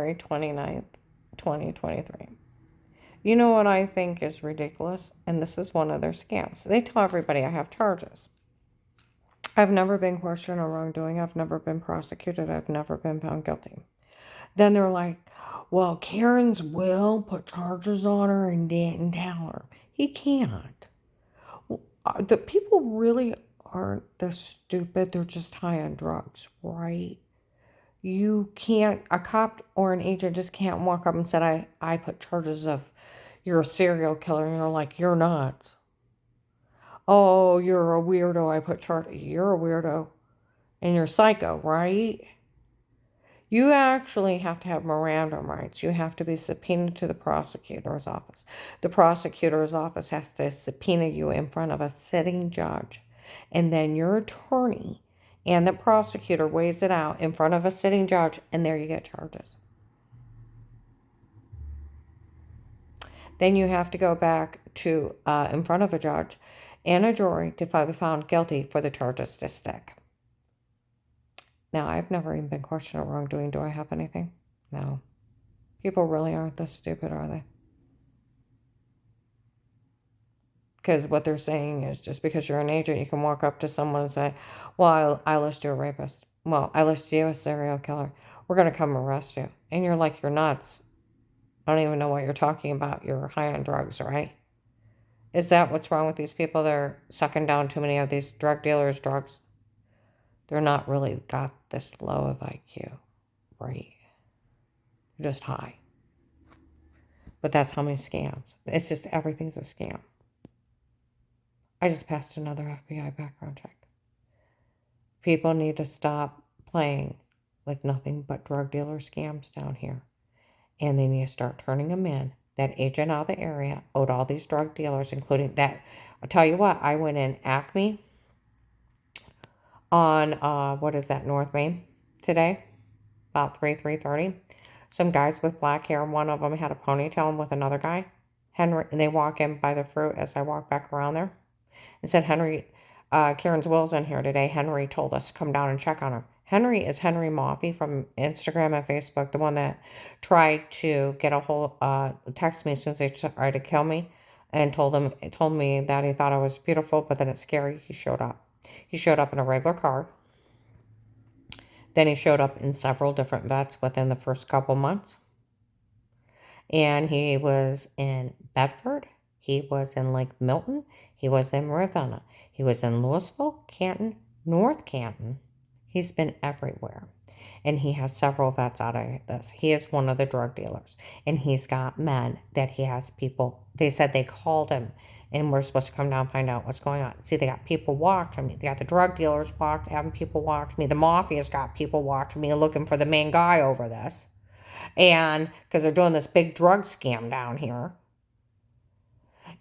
January 29th, 2023. You know what I think is ridiculous? And this is one of their scams. They tell everybody I have charges. I've never been questioned on wrongdoing. I've never been prosecuted. I've never been found guilty. Then they're like, well, Karen's will put charges on her and didn't tell her. He can't. The people really aren't this stupid. They're just high on drugs, right? You can't, a cop or an agent just can't walk up and say, I put charges of you're a serial killer. And you're like, you're not. Oh, you're a weirdo. I put charges. You're a weirdo. And you're psycho, right? You actually have to have Miranda rights. You have to be subpoenaed to the prosecutor's office. The prosecutor's office has to subpoena you in front of a sitting judge. And then your attorney and the prosecutor weighs it out in front of a sitting judge, and there you get charges. Then you have to go back to in front of a judge and a jury to be found guilty for the charges to stick. Now, I've never even been questioned on wrongdoing. Do I have anything? No. People really aren't this stupid, are they? Because what they're saying is just because you're an agent, you can walk up to someone and say, well, I list you a rapist. Well, I list you a serial killer. We're going to come arrest you. And you're like, you're nuts. I don't even know what you're talking about. You're high on drugs, right? Is that what's wrong with these people? They're sucking down too many of these drug dealers' drugs. They're not really got this low of IQ, right? They're just high. But that's how many scams. It's just everything's a scam. I just passed another FBI background check. People need to stop playing with nothing but drug dealer scams down here. And they need to start turning them in. That agent out of the area owed all these drug dealers, including that. I'll tell you what, I went in Acme on, what is that, North Main today, about 3:30. Some guys with black hair, one of them had a ponytail with another guy. Henry, and they walk in by the fruit as I walk back around there. And said, Henry, Karen's will's in here today. Henry told us to come down and check on her. Henry is Henry Moffey from Instagram and Facebook, the one that tried to get a hold, text me as soon as they tried to kill me, and told me that he thought I was beautiful, but then it's scary. He showed up. He showed up in a regular car. Then he showed up in several different vets within the first couple months. And he was in Bedford. He was in Lake Milton. He was in Ravenna. He was in Louisville, Canton, North Canton. He's been everywhere. And he has several vets out of this. He is one of the drug dealers. And he's got men that he has people. They said they called him and we're supposed to come down and find out what's going on. See, they got people watching me. They got the drug dealers having people watch me. The mafia's got people watching me looking for the main guy over this. And because they're doing this big drug scam down here.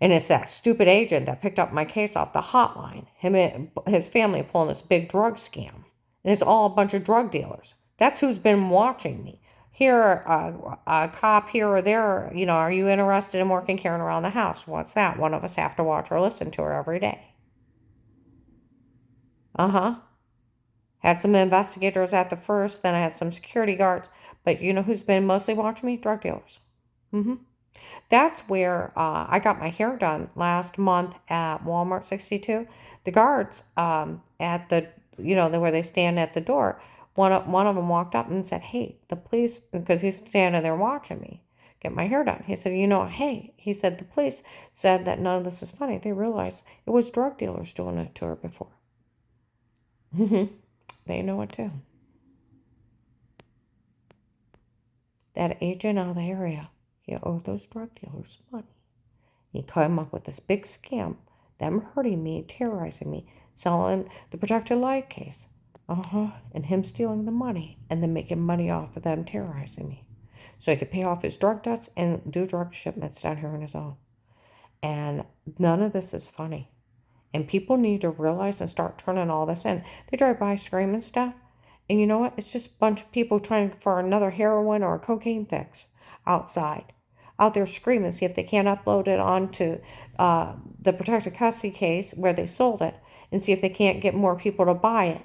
And it's that stupid agent that picked up my case off the hotline. Him and his family pulling this big drug scam. And it's all a bunch of drug dealers. That's who's been watching me. Here, a cop here or there, are you interested in working Karen around the house? What's that? One of us have to watch or listen to her every day. Had some investigators at the first, then I had some security guards. But you know who's been mostly watching me? Drug dealers. That's where I got my hair done last month at Walmart 62. The guards at the, where they stand at the door, one of them walked up and said, hey, the police, because he's standing there watching me get my hair done. He said, hey, he said, the police said that none of this is funny. They realized it was drug dealers doing it to her before. They know it too. That agent out of the area, he owed those drug dealers money. He came up with this big scam, them hurting me, terrorizing me, selling the protected life case. And him stealing the money and then making money off of them terrorizing me. So he could pay off his drug debts and do drug shipments down here on his own. And none of this is funny. And people need to realize and start turning all this in. They drive by screaming stuff. And you know what? It's just a bunch of people trying for another heroin or a cocaine fix outside. Out there screaming, see if they can't upload it onto the protected custody case where they sold it. And see if they can't get more people to buy it.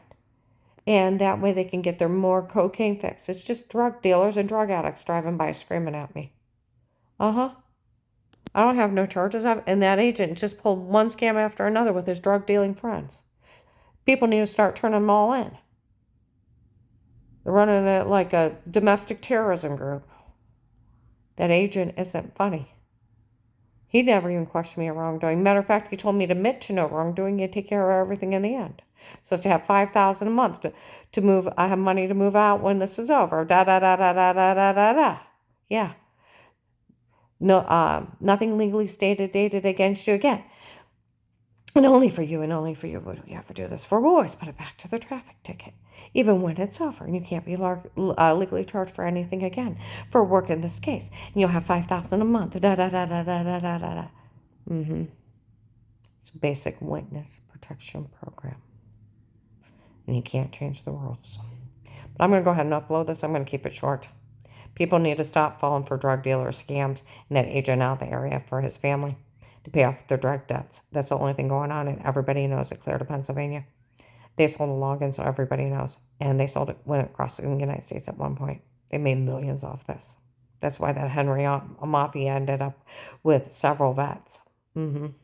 And that way they can get their more cocaine fix. It's just drug dealers and drug addicts driving by screaming at me. Uh-huh. I don't have no charges. And that agent just pulled one scam after another with his drug dealing friends. People need to start turning them all in. They're running it like a domestic terrorism group. That agent isn't funny. He never even questioned me of wrongdoing. Matter of fact, he told me to admit to no wrongdoing and take care of everything in the end. Supposed to have $5,000 a month to move. I have money to move out when this is over. Da da da da da da da da da. Yeah. No, nothing legally stated, dated against you again. And only for you would we ever do this. For we'll always put it back to the traffic ticket, even when it's over, and you can't be legally charged for anything again for work in this case. And you'll have $5,000 a month. Da da da da da da da da. It's a basic witness protection program, and you can't change the rules. But I'm going to go ahead and upload this. I'm going to keep it short. People need to stop falling for drug dealer scams and that agent out of the area for his family to pay off their drug debts. That's the only thing going on, and everybody knows it clear to Pennsylvania. They sold a login, so everybody knows. And they sold it when it crossed the United States at one point. They made millions off this. That's why that Henry Mafia ended up with several vets. And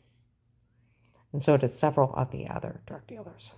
so did several of the other drug dealers.